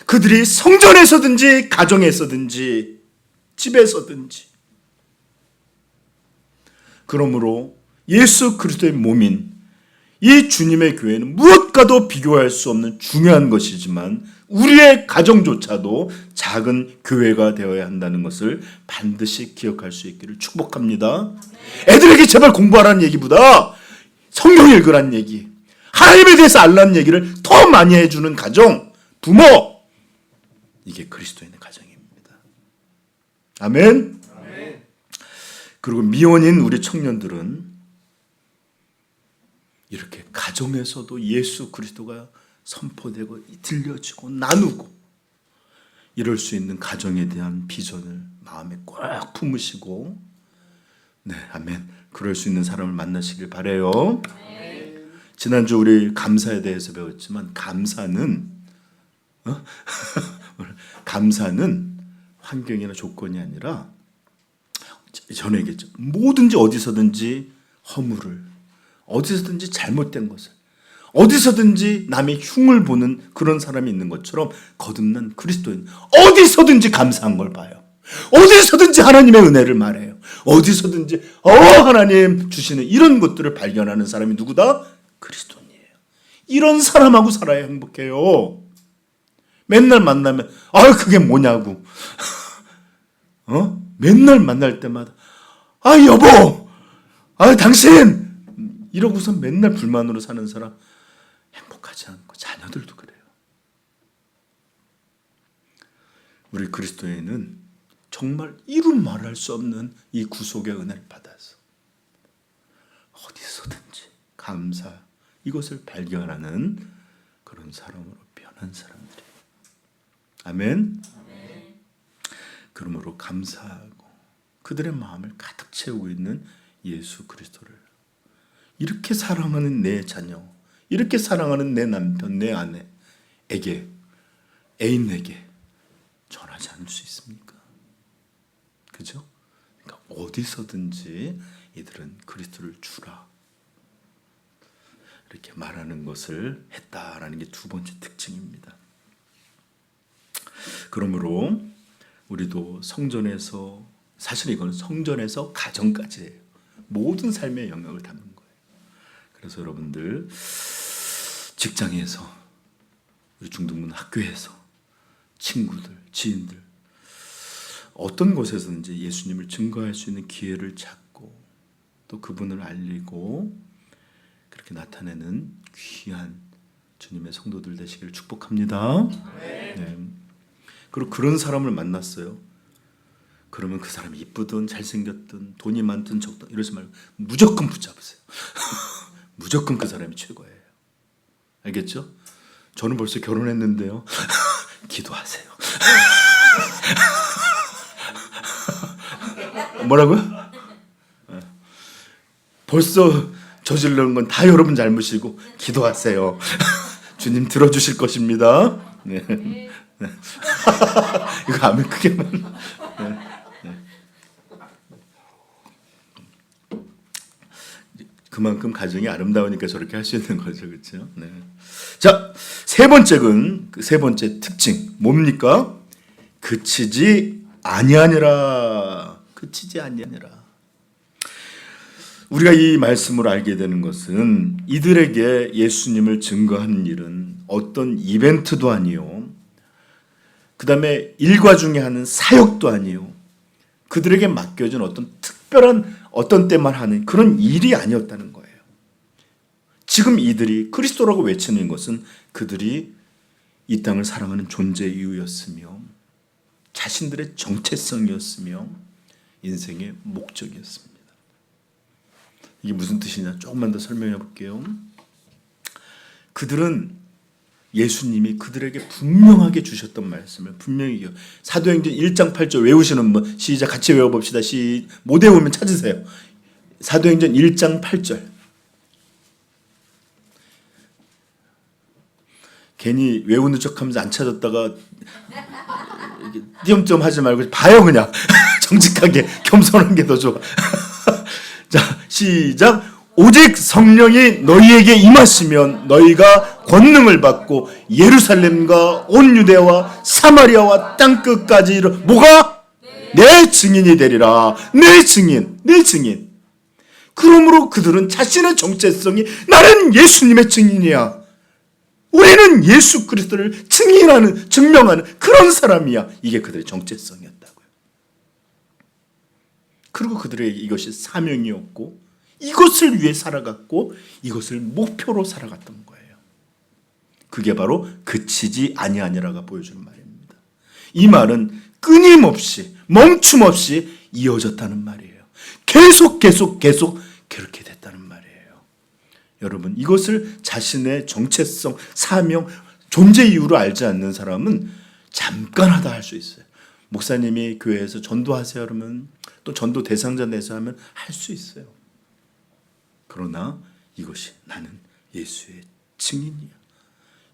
그들이 성전에서든지 가정에서든지 집에서든지, 그러므로 예수 그리스도의 몸인 이 주님의 교회는 무엇과도 비교할 수 없는 중요한 것이지만 우리의 가정조차도 작은 교회가 되어야 한다는 것을 반드시 기억할 수 있기를 축복합니다. 애들에게 제발 공부하라는 얘기보다 성경 읽으라는 얘기, 하나님에 대해서 알라는 얘기를 더 많이 해주는 가정, 부모, 이게 그리스도인의 가정입니다. 아멘. 그리고 미혼인 우리 청년들은 이렇게 가정에서도 예수 그리스도가 선포되고 들려지고 나누고 이럴 수 있는 가정에 대한 비전을 마음에 꼭 품으시고, 네, 아멘, 그럴 수 있는 사람을 만나시길 바라요. 지난주 우리 감사에 대해서 배웠지만 감사는 감사는 환경이나 조건이 아니라, 전에 얘기했죠, 뭐든지 어디서든지 허물을, 어디서든지 잘못된 것을, 어디서든지 남의 흉을 보는 그런 사람이 있는 것처럼 거듭난 그리스도인 어디서든지 감사한 걸 봐요. 어디서든지 하나님의 은혜를 말해요. 어디서든지 하나님 주시는 이런 것들을 발견하는 사람이 누구다? 그리스도인이에요. 이런 사람하고 살아야 행복해요. 맨날 만나면 그게 뭐냐고 맨날 만날 때마다 여보, 당신, 이러고서 맨날 불만으로 사는 사람 행복하지 않고, 자녀들도 그래요. 우리 그리스도인은 정말 이루 말할 수 없는 이 구속의 은혜를 받아서 어디서든지 감사, 이것을 발견하는 그런 사람으로 변한 사람들이에요. 아멘. 그러므로 감사하고 그들의 마음을 가득 채우고 있는 예수 그리스도를 이렇게 사랑하는 내 자녀, 이렇게 사랑하는 내 남편, 내 아내에게, 애인에게 전하지 않을 수 있습니까? 그죠? 그러니까 어디서든지 이들은 그리스도를 주라 이렇게 말하는 것을 했다라는 게 두 번째 특징입니다. 그러므로 우리도 성전에서, 사실 이건 성전에서 가정까지예요. 모든 삶의 영역을 담는 거예요. 그래서 여러분들 직장에서, 우리 중등부 학교에서, 친구들, 지인들 어떤 곳에서든지 예수님을 증거할 수 있는 기회를 찾고 또 그분을 알리고 그렇게 나타내는 귀한 주님의 성도들 되시기를 축복합니다. 네. 그리고 그런 사람을 만났어요. 그러면 그 사람이 이쁘든 잘생겼든 돈이 많든 적든 이러지 말고 무조건 붙잡으세요. 무조건 그 사람이 최고예요. 알겠죠? 저는 벌써 결혼했는데요. 기도하세요. 뭐라고요? 벌써 저지르는 건 다 여러분 잘못이고 기도하세요. 주님 들어주실 것입니다. 네. 네. 이거 아멘 크게만. 네. 네. 그만큼 가정이 아름다우니까 저렇게 할 수 있는 거죠, 그렇죠? 네. 자, 세 번째 특징 뭡니까? 그치지 아니하니라. 그치지 아니하니라. 우리가 이 말씀을 알게 되는 것은 이들에게 예수님을 증거하는 일은 어떤 이벤트도 아니요, 그 다음에 일과 중에 하는 사역도 아니요, 그들에게 맡겨진 어떤 특별한 어떤 때만 하는 그런 일이 아니었다는 거예요. 지금 이들이 그리스도라고 외치는 것은 그들이 이 땅을 사랑하는 존재 이유였으며 자신들의 정체성이었으며 인생의 목적이었습니다. 이게 무슨 뜻이냐? 조금만 더 설명해 볼게요. 그들은 예수님이 그들에게 분명하게 주셨던 말씀을 분명히 사도행전 1장 8절 외우시는 분 시작 같이 외워봅시다. 못 외우면 찾으세요. 사도행전 1장 8절. 괜히 외우는 척하면서 안 찾았다가 띄엄띄엄 하지 말고 봐요. 그냥 정직하게 겸손한 게 더 좋아. 자, 시작. 오직 성령이 너희에게 임하시면 너희가 권능을 받고 예루살렘과 온 유대와 사마리아와 땅끝까지 뭐가? 내 증인이 되리라. 내 증인. 그러므로 그들은 자신의 정체성이 나는 예수님의 증인이야. 우리는 예수 그리스도를 증명하는 그런 사람이야. 이게 그들의 정체성이었다고요. 그리고 그들에게 이것이 사명이었고 이것을 위해 살아갔고 이것을 목표로 살아갔던 거예요. 그게 바로 그치지 아니하니라가 보여주는 말입니다. 이 말은 끊임없이 멈춤없이 이어졌다는 말이에요. 계속 그렇게 됐다는 말이에요. 여러분, 이것을 자신의 정체성, 사명, 존재 이유로 알지 않는 사람은 잠깐 하다 할 수 있어요. 목사님이 교회에서 전도하세요 그러면 또 전도 대상자 내서 하면 할 수 있어요. 그러나 이것이 나는 예수의 증인이야.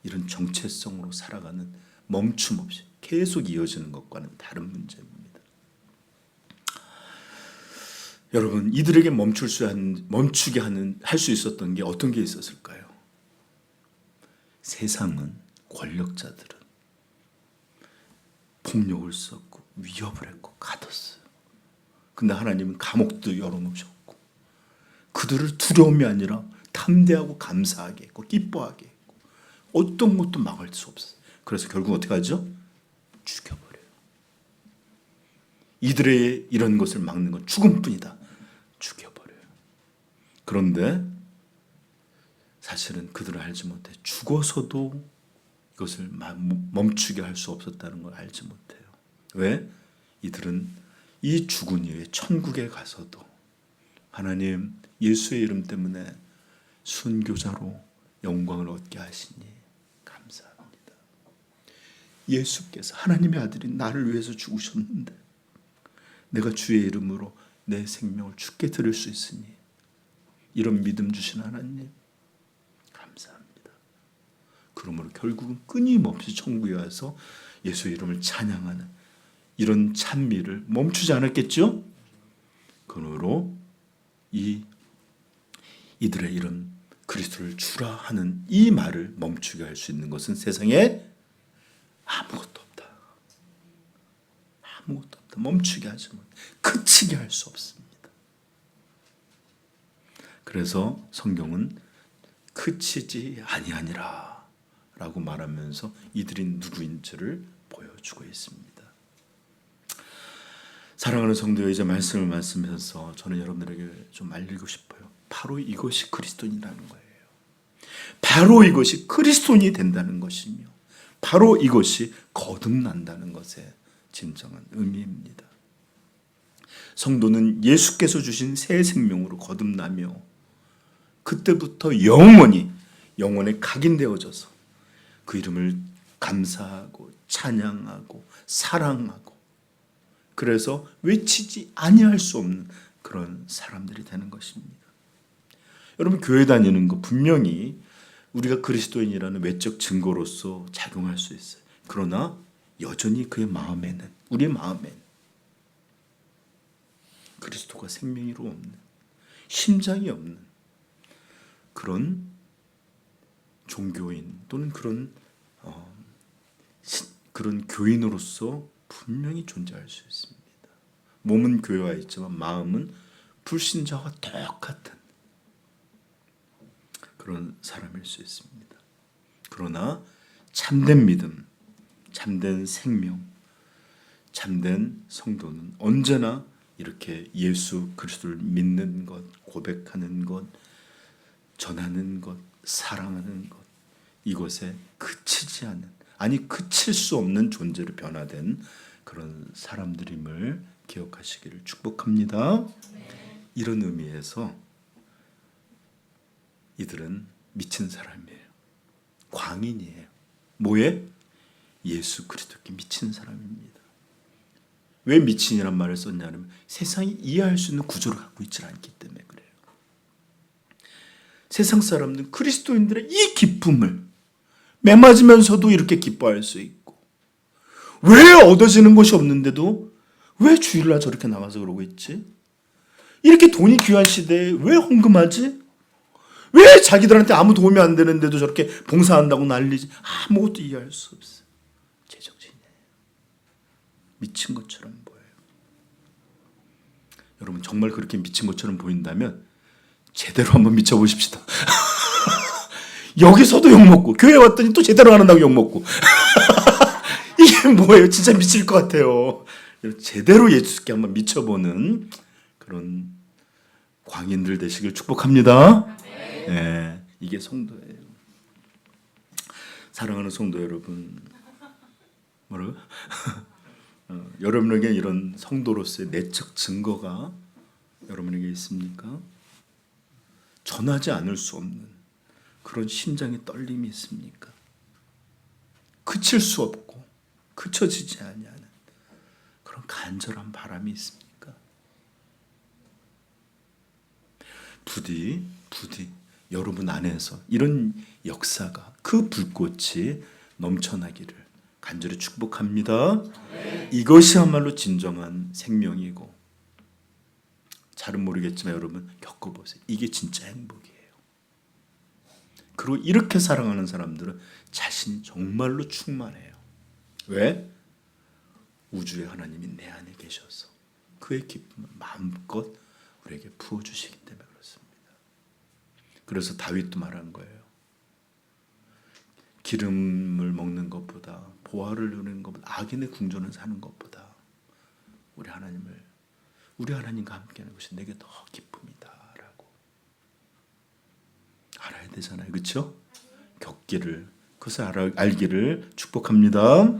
이런 정체성으로 살아가는 멈춤 없이 계속 이어지는 것과는 다른 문제입니다. 여러분, 이들에게 멈추게 할 수 있었던 게 어떤 게 있었을까요? 세상은 권력자들은 폭력을 썼고 위협을 했고 가뒀어요. 근데 하나님은 감옥도 열어놓으셨고 그들을 두려움이 아니라 탐대하고 감사하게 했고 기뻐하게 했고 어떤 것도 막을 수 없어요. 그래서 결국 어떻게 하죠? 죽여버려요. 이들의 이런 것을 막는 건 죽음뿐이다. 죽여버려요. 그런데 사실은 그들은 알지 못해 죽어서도 이것을 멈추게 할 수 없었다는 걸 알지 못해요. 왜? 이들은 이 죽은 이후에 천국에 가서도 하나님 예수의 이름 때문에 순교자로 영광을 얻게 하시니 예수께서 하나님의 아들이 나를 위해서 죽으셨는데 내가 주의 이름으로 내 생명을 주께 드릴 수 있으니 이런 믿음 주신 하나님 감사합니다. 그러므로 결국은 끊임없이 천국에 와서 예수의 이름을 찬양하는 이런 찬미를 멈추지 않았겠죠? 그러므로 이들의 이런 그리스도를 주라 하는 이 말을 멈추게 할 수 있는 것은 세상에 아무것도 없다. 아무것도 없다. 멈추게 하지만 그치게 할 수 없습니다. 그래서 성경은 그치지 아니하니라 라고 말하면서 이들이 누구인지를 보여주고 있습니다. 사랑하는 성도여, 이제 말씀을 말씀하면서 저는 여러분들에게 좀 알리고 싶어요. 바로 이것이 그리스도인이라는 거예요. 바로 이것이 그리스도인이 된다는 것이며 바로 이것이 거듭난다는 것의 진정한 의미입니다. 성도는 예수께서 주신 새 생명으로 거듭나며 그때부터 영원히 영원에 각인되어져서 그 이름을 감사하고 찬양하고 사랑하고 그래서 외치지 아니할 수 없는 그런 사람들이 되는 것입니다. 여러분, 교회 다니는 거 분명히 우리가 그리스도인이라는 외적 증거로서 작용할 수 있어요. 그러나 여전히 그의 마음에는, 우리의 마음에는 그리스도가 생명이로 없는, 심장이 없는 그런 종교인 또는 그런 교인으로서 분명히 존재할 수 있습니다. 몸은 교회와 있지만 마음은 불신자와 똑같은 그런 사람일 수 있습니다. 그러나 참된 믿음, 참된 생명, 참된 성도는 언제나 이렇게 예수 그리스도를 믿는 것, 고백하는 것, 전하는 것, 사랑하는 것, 이것에 그치지 않는, 아니 그칠 수 없는 존재로 변화된 그런 사람들임을 기억하시기를 축복합니다. 이런 의미에서 이들은 미친 사람이에요. 광인이에요. 뭐에? 예수 그리스도께 미친 사람입니다. 왜 미친이란 말을 썼냐면 세상이 이해할 수 있는 구조를 갖고 있지 않기 때문에 그래요. 세상 사람들은 그리스도인들의 이 기쁨을 매맞으면서도 이렇게 기뻐할 수 있고, 왜 얻어지는 것이 없는데도 왜 주일날 저렇게 나가서 그러고 있지? 이렇게 돈이 귀한 시대에 왜 헌금하지? 왜 자기들한테 아무 도움이 안 되는데도 저렇게 봉사한다고 난리지? 아무것도 이해할 수 없어요. 제정신이에요. 미친 것처럼 보여요. 여러분, 정말 그렇게 미친 것처럼 보인다면 제대로 한번 미쳐보십시다. 여기서도 욕먹고 교회 왔더니 또 제대로 안 한다고 욕먹고 이게 뭐예요? 진짜 미칠 것 같아요. 제대로 예수께 한번 미쳐보는 그런 광인들 되시길 축복합니다. 네, 이게 성도예요. 사랑하는 성도 여러분, 뭐라고? 여러분에게 이런 성도로서의 내적 증거가 여러분에게 있습니까? 전하지 않을 수 없는 그런 심장의 떨림이 있습니까? 그칠 수 없고 그쳐지지 아니하는 그런 간절한 바람이 있습니까? 부디 여러분 안에서 이런 역사가, 그 불꽃이 넘쳐나기를 간절히 축복합니다. 이것이야말로 진정한 생명이고, 잘은 모르겠지만 여러분 겪어보세요. 이게 진짜 행복이에요. 그리고 이렇게 사랑하는 사람들은 자신이 정말로 충만해요. 왜? 우주의 하나님이 내 안에 계셔서 그의 기쁨을 마음껏 우리에게 부어주시기 때문에 그렇습니다. 그래서 다윗도 말한 거예요. 기름을 먹는 것보다, 보화를 누리는 것보다, 악인의 궁전을 사는 것보다 우리 하나님과 함께하는 것이 내게 더 기쁨이다라고 알아야 되잖아요. 그렇죠? 겪기를, 그것을 알기를 축복합니다.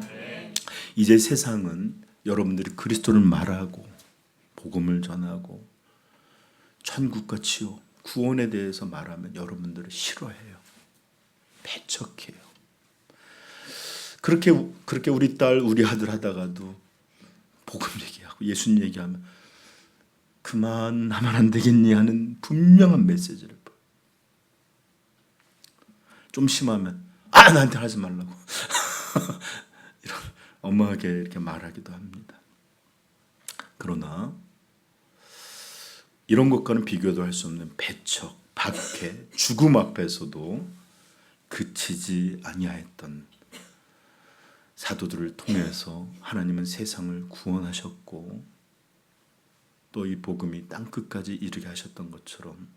이제 세상은 여러분들이 그리스도를 말하고 복음을 전하고 천국과 지옥, 구원에 대해서 말하면 여러분들을 싫어해요. 배척해요. 그렇게 우리 딸 우리 아들 하다가도 복음 얘기하고 예수님 얘기하면 그만하면 안 되겠니 하는 분명한 메시지를 보여. 좀 심하면 나한테 하지 말라고 이런 엄하게 이렇게 말하기도 합니다. 그러나 이런 것과는 비교도 할 수 없는 배척, 박해, 죽음 앞에서도 그치지 아니하였던 사도들을 통해서 하나님은 세상을 구원하셨고 또 이 복음이 땅끝까지 이르게 하셨던 것처럼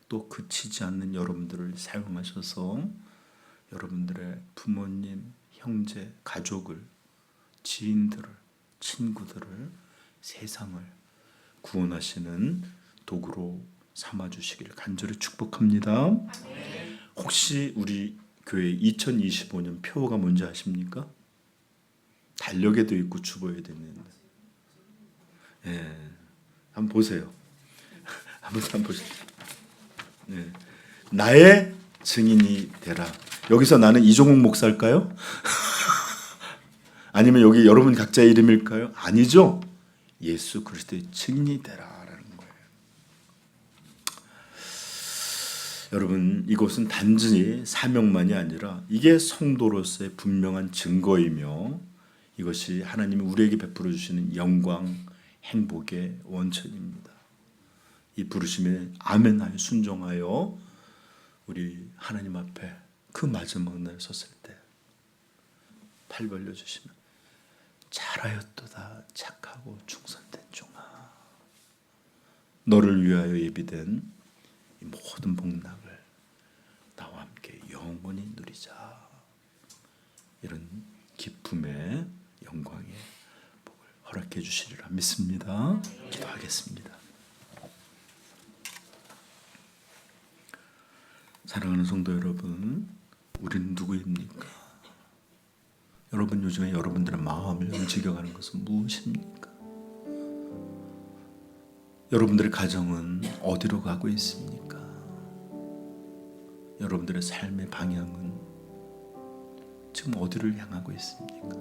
또 그치지 않는 여러분들을 사용하셔서 여러분들의 부모님, 형제, 가족을, 지인들을, 친구들을, 세상을 구원하시는 도구로 삼아주시기를 간절히 축복합니다. 혹시 우리 교회 2025년 표어가 뭔지 아십니까? 달력에도 있고 주보에도 있는데, 한번 보세요. 한번 보세요. 나의 증인이 되라. 여기서 나는 이종욱 목사일까요? 아니면 여기 여러분 각자의 이름일까요? 아니죠. 예수 그리스도의 증인이 되라라는 거예요. 여러분, 이것은 단지 사명만이 아니라 이게 성도로서의 분명한 증거이며 이것이 하나님이 우리에게 베풀어 주시는 영광, 행복의 원천입니다. 이 부르심에 아멘하여 순종하여 우리 하나님 앞에 그 마지막 날 섰을 때 팔 벌려주시면 잘하였도다 착하고 충성된 종아, 너를 위하여 예비된 이 모든 복락을 나와 함께 영원히 누리자. 이런 기쁨의 영광의 복을 허락해 주시리라 믿습니다. 기도하겠습니다. 사랑하는 성도 여러분, 우리는 누구입니까? 여러분, 요즘에 여러분들의 마음을 움직여가는 것은 무엇입니까? 여러분들의 가정은 어디로 가고 있습니까? 여러분들의 삶의 방향은 지금 어디를 향하고 있습니까?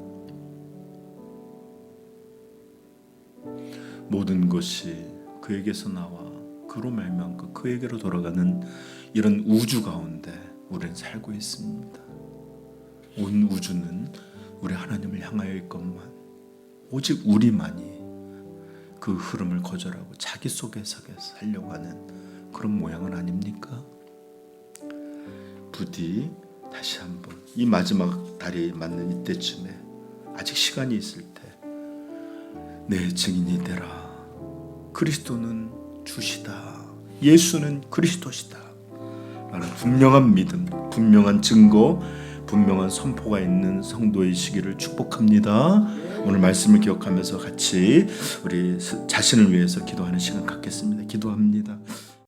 모든 것이 그에게서 나와 그로 말미암아 그에게로 돌아가는 이런 우주 가운데 우리는 살고 있습니다. 온 우주는 우리 하나님을 향하여 있건만 오직 우리만이 그 흐름을 거절하고 자기 속에서 살려고 하는 그런 모양은 아닙니까? 부디 다시 한번 이 마지막 달이 맞는 이때쯤에 아직 시간이 있을 때 내 증인이 되라. 그리스도는 주시다. 예수는 그리스도시다. 라는 분명한 믿음, 분명한 증거, 분명한 선포가 있는 성도이시기를 축복합니다. 오늘 말씀을 기억하면서 같이 우리 자신을 위해서 기도하는 시간 갖겠습니다. 기도합니다.